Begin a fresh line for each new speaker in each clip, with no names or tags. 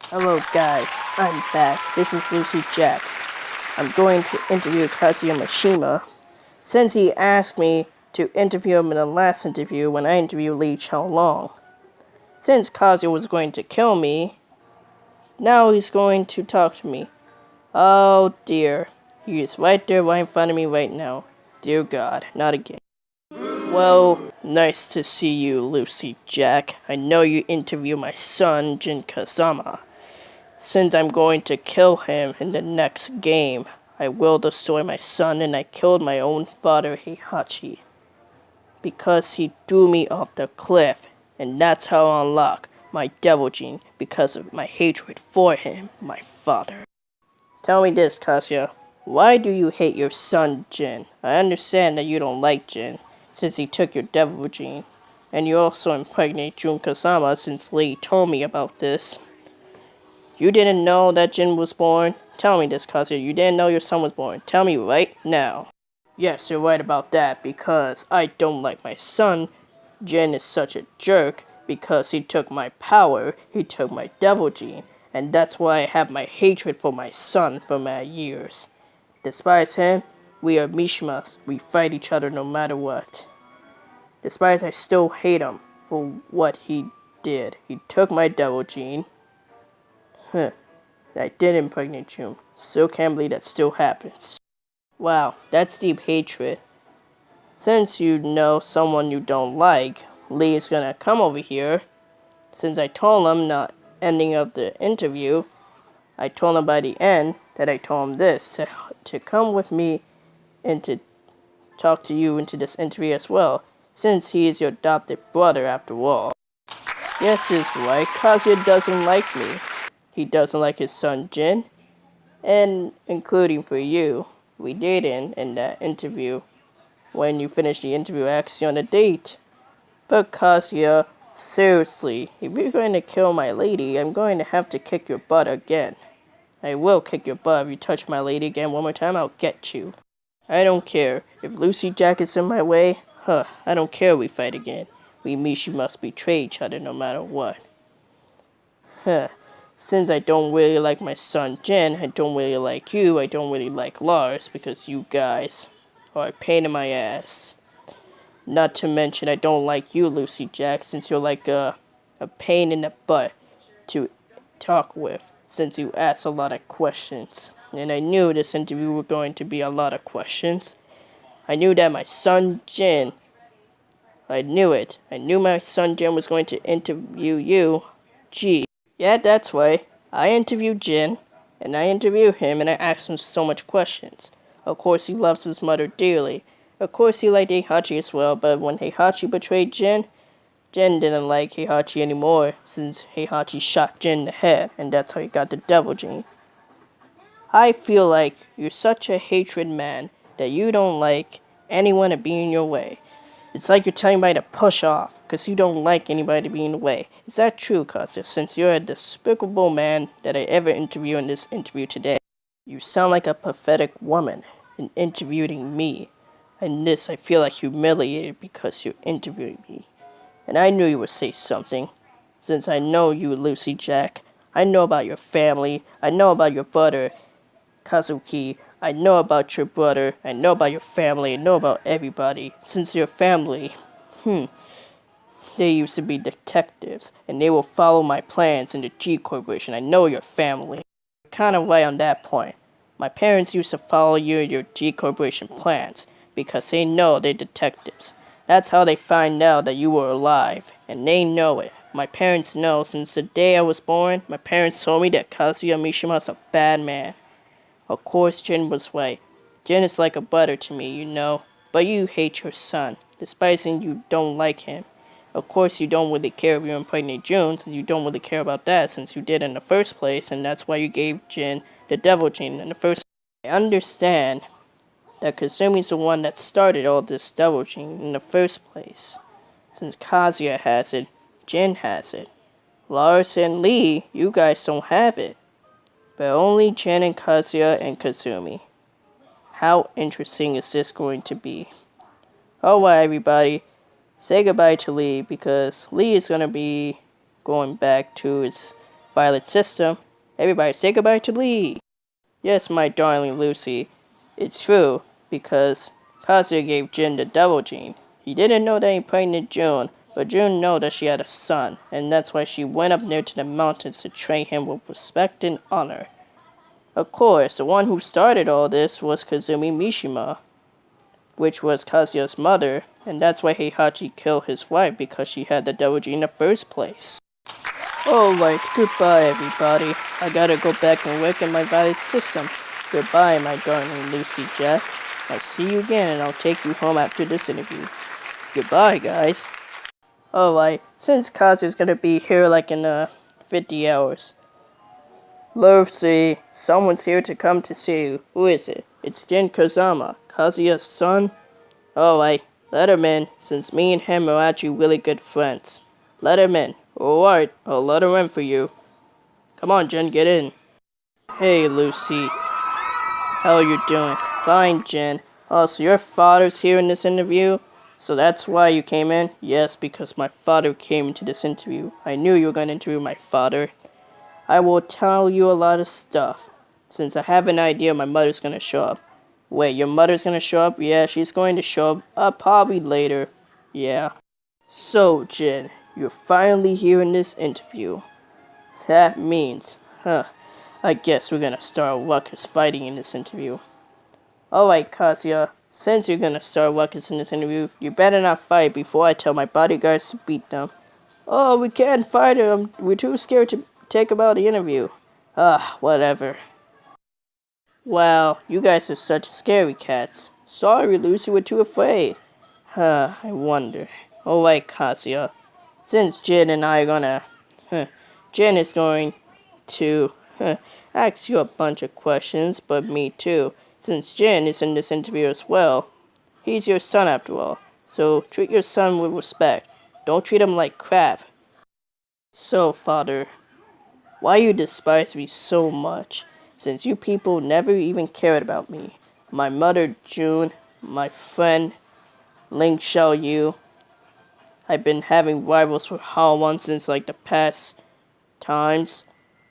Hello guys, I'm back. This is Lucy Jack. I'm going to interview Kazuya Mishima since he asked me to interview him in the last interview when I interviewed Lee Long. Since Kazuya was going to kill me, now he's going to talk to me. Oh dear, he is right there right in front of me right now. Dear God, not again. Well, nice to see you, Lucy Jack. I know you interviewed my son, Jin Kazama. Since I'm going to kill him in the next game, I will destroy my son, and I killed my own father, Heihachi, because he threw me off the cliff, and that's how I unlock my devil gene, because of my hatred for him, my father. Tell me this, Kazuya. Why do you hate your son, Jin? I understand that you don't like Jin, since he took your devil gene, and you also impregnate Jun Kazama, since Lee told me about this. You didn't know that Jin was born? Tell me this, Kazuya. You didn't know your son was born. Tell me right now. Yes, you're right about that, because I don't like my son. Jin is such a jerk, because he took my power, he took my devil gene, and that's why I have my hatred for my son for my years. Despite him, we are Mishimas. We fight each other no matter what. Despite I still hate him for what he did. He took my devil gene. I did impregnate you. Still can't believe that still happens. Wow, that's deep hatred. Since you know someone you don't like, Lee is gonna come over here. Since I told him not ending of the interview, I told him by the end that I told him this, to come with me and to talk to you into this interview as well, since he is your adopted brother after all. Yes, he's right. Kazuya doesn't like me. He doesn't like his son Jin, and including for you. We dated in that interview. When you finished the interview, I asked you on a date. But Kazuya, seriously, if you're going to kill my lady, I'm going to have to kick your butt again. I will kick your butt if you touch my lady again one more time. I'll get you. I don't care. If Lucy Jack is in my way, I don't care if we fight again. We must betray each other no matter what. Since I don't really like my son Jin, I don't really like you, I don't really like Lars, because you guys are a pain in my ass. Not to mention, I don't like you, Lucy Jack, since you're like a pain in the butt to talk with, since you ask a lot of questions. And I knew this interview was going to be a lot of questions. I knew that my son Jin, I knew it. I knew my son Jin was going to interview you. Gee. Yeah, that's right. I interviewed Jin, and I interviewed him, and I asked him so much questions. Of course, he loves his mother dearly. Of course, he liked Heihachi as well, but when Heihachi betrayed Jin, Jin didn't like Heihachi anymore, since Heihachi shot Jin in the head, and that's how he got the devil gene. I feel like you're such a hatred man that you don't like anyone to be in your way. It's like you're telling anybody to push off, because you don't like anybody to be in the way. Is that true, Kazuya, since you're a despicable man that I ever interviewed in this interview today? You sound like a pathetic woman in interviewing me. And this, I feel like humiliated because you're interviewing me. And I knew you would say something, since I know you, Lucy Jack. I know about your family. I know about your brother, Kazuki. I know about your brother, I know about your family, I know about everybody. Since your family, they used to be detectives, and they will follow my plans in the G Corporation. I know your family. You're kind of right on that point. My parents used to follow you and your G Corporation plans, because they know they're detectives. That's how they find out that you were alive, and they know it. My parents know since the day I was born, my parents told me that Kazuya Mishima is a bad man. Of course, Jin was right. Jin is like a brother to me, you know. But you hate your son, despite saying you don't like him. Of course, you don't really care if you impregnate June, since you don't really care about that, since you did in the first place, and that's why you gave Jin the devil gene in the first place. I understand that Kazumi's the one that started all this devil gene in the first place. Since Kazuya has it, Jin has it. Lars and Lee, you guys don't have it. But only Jin and Kazuya and Kazumi. How interesting is this going to be? Alright, everybody, say goodbye to Lee, because Lee is going to be going back to his Violet system. Everybody say goodbye to Lee. Yes, my darling Lucy. It's true, because Kazuya gave Jin the devil gene. He didn't know that he pregnant June, but June knew that she had a son, and that's why she went up there to the mountains to train him with respect and honor. Of course, the one who started all this was Kazumi Mishima, which was Kazuya's mother, and that's why Heihachi killed his wife because she had the devil gene in the first place. Alright, goodbye everybody. I gotta go back and work in my Violet system. Goodbye, my darling Lucy Jack. I'll see you again and I'll take you home after this interview. Goodbye, guys. Alright, since Kazuya's gonna be here like in 50 hours. Lucy, someone's here to come to see you. Who is it? It's Jin Kazama, Kazuya's son. Alright, let him in, since me and him are actually really good friends. Let him in. Alright, I'll let him in for you. Come on, Jin, get in. Hey, Lucy. How are you doing? Fine, Jin. Oh, so your father's here in this interview? So that's why you came in? Yes, because my father came into this interview. I knew you were going to interview my father. I will tell you a lot of stuff, since I have an idea my mother's going to show up. Wait, your mother's going to show up? Yeah, she's going to show up probably later. Yeah. So, Jin, you're finally here in this interview. That means, I guess we're gonna start ruckus fighting in this interview. Alright, Kazuya, since you're gonna start ruckus in this interview, you better not fight before I tell my bodyguards to beat them. Oh, we can't fight them. We're too scared to take them out of the interview. Whatever. Wow, you guys are such scary cats. Sorry, Lucy, we're too afraid. I wonder. Alright, Kazuya. Since Jin and I are gonna... Jin is going to ask you a bunch of questions, but me too. Since Jin is in this interview as well. He's your son after all. So treat your son with respect. Don't treat him like crap. So, Father, why you despise me so much? Since you people never even cared about me. My mother, June, my friend, Ling Xiaoyu. I've been having rivals for Hao-Wan since like the past times,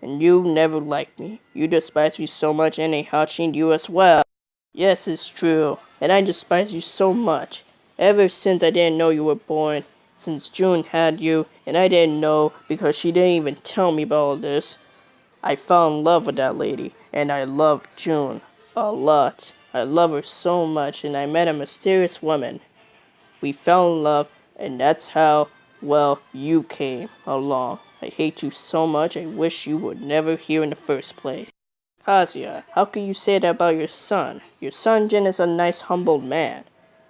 and you never liked me. You despise me so much, and Heihachi and you as well. Yes, it's true, and I despise you so much. Ever since I didn't know you were born, since June had you, and I didn't know because she didn't even tell me about all this. I fell in love with that lady, and I love June a lot. I love her so much, and I met a mysterious woman. We fell in love, and that's how, well, you came along. I hate you so much, I wish you were never here in the first place. Kazuya, how can you say that about your son? Your son Jin is a nice, humble man.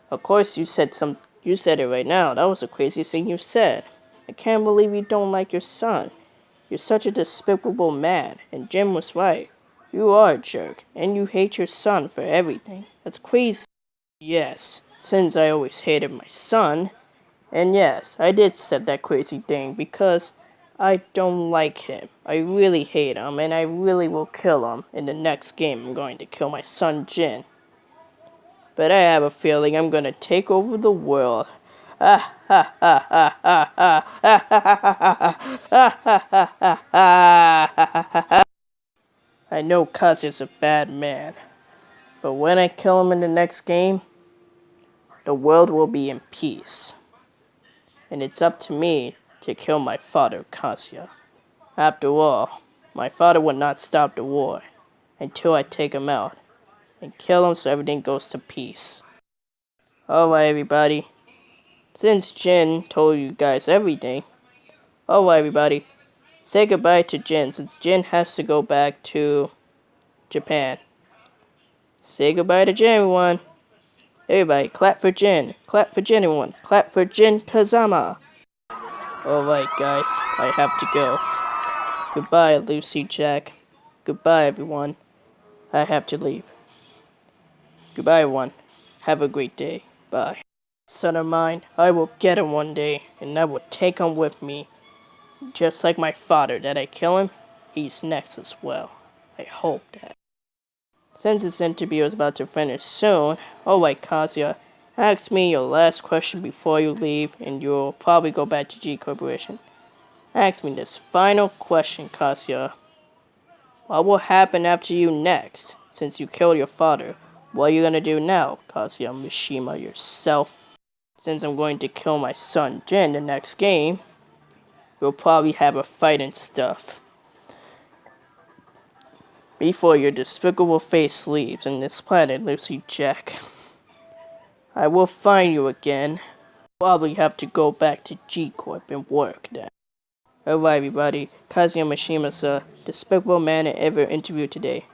Of course you said it right now. That was the craziest thing you said. I can't believe you don't like your son. You're such a despicable man, and Jin was right. You are a jerk, and you hate your son for everything. That's crazy. Yes, since I always hated my son, and yes, I did said that crazy thing because I don't like him. I really hate him, and I really will kill him. In the next game, I'm going to kill my son Jin. But I have a feeling I'm gonna take over the world. I know Kazuya's a bad man, but when I kill him in the next game, the world will be in peace. And it's up to me to kill my father, Kazuya. After all, my father would not stop the war until I take him out and kill him so everything goes to peace. Alright, everybody. Since Jin told you guys everything, alright, everybody. Say goodbye to Jin since Jin has to go back to Japan. Say goodbye to Jin, everyone. Everybody, clap for Jin. Clap for Jin, everyone. Clap for Jin Kazama. Alright, guys. I have to go. Goodbye, Lucy Jack. Goodbye, everyone. I have to leave. Goodbye, everyone. Have a great day. Bye. Son of mine, I will get him one day, and I will take him with me. Just like my father. Did I kill him? He's next as well. I hope that. Since this interview is about to finish soon, alright, Kazuya, ask me your last question before you leave, and you'll probably go back to G Corporation. Ask me this final question, Kazuya. What will happen after you next? Since you killed your father, what are you gonna do now, Kazuya Mishima yourself? Since I'm going to kill my son Jin the next game, we'll probably have a fight and stuff. Before your despicable face leaves in this planet, Lucy Jack. I will find you again. Probably have to go back to G-Corp and work then. Alright everybody, Kazuya Mishima's a despicable man I ever interviewed today.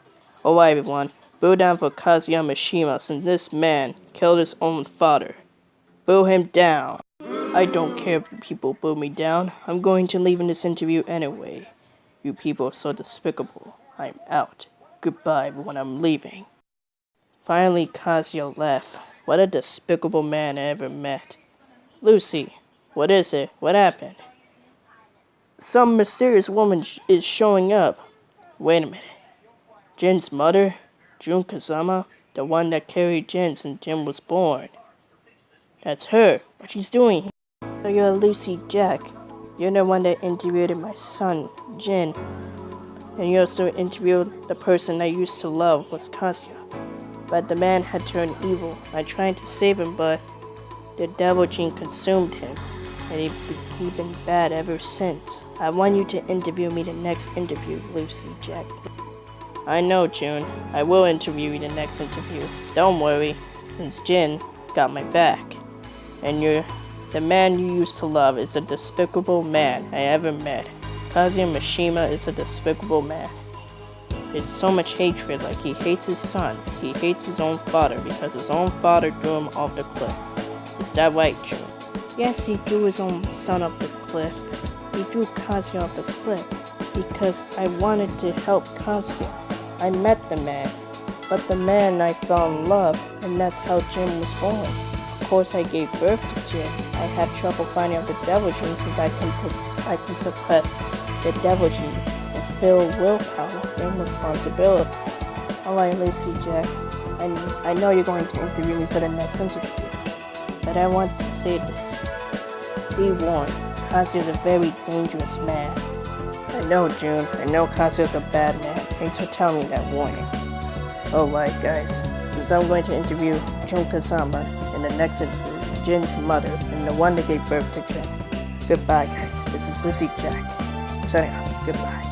Alright everyone, boo down for Kazuya Mishima since this man killed his own father. Boo him down. I don't care if you people boo me down. I'm going to leave in this interview anyway. You people are so despicable. I'm out. Goodbye everyone, I'm leaving. Finally Kazuya left. What a despicable man I ever met. Lucy, what is it? What happened? Some mysterious woman is showing up. Wait a minute. Jin's mother? Jun Kazama? The one that carried Jin since Jin was born. That's her. What she's doing here? So you're Lucy Jack. You're the one that interviewed my son, Jin. And you also interviewed the person I used to love was Kazuya. But the man had turned evil. I tried to save him, but the devil gene consumed him. And he's been bad ever since. I want you to interview me the next interview, Lucy Jack. I know, June. I will interview you the next interview. Don't worry, since Jin got my back. And the man you used to love is a despicable man I ever met. Kazuya Mishima is a despicable man. It's so much hatred, like he hates his son. He hates his own father because his own father threw him off the cliff. Is that right, June? Yes, he threw his own son off the cliff. He threw Kazuya off the cliff because I wanted to help Kazuya. I met the man, but the man I fell in love, and that's how Jin was born. Of course, I gave birth to Jin. I had trouble finding out the devil gene since I can suppress the devil gene and feel willpower and responsibility. Alright, Lucy Jack, I know you're going to interview me for the next interview. But I want to say this. Be warned, Kazuya's a very dangerous man. I know, June. I know Kazuya's a bad man. Thanks for telling me that warning. Alright, guys. Since I'm going to interview Jun Kazama in the next interview, Jin's mother, and the one that gave birth to Jin. Goodbye, guys. This is Lucy Jack. Signing off. Goodbye.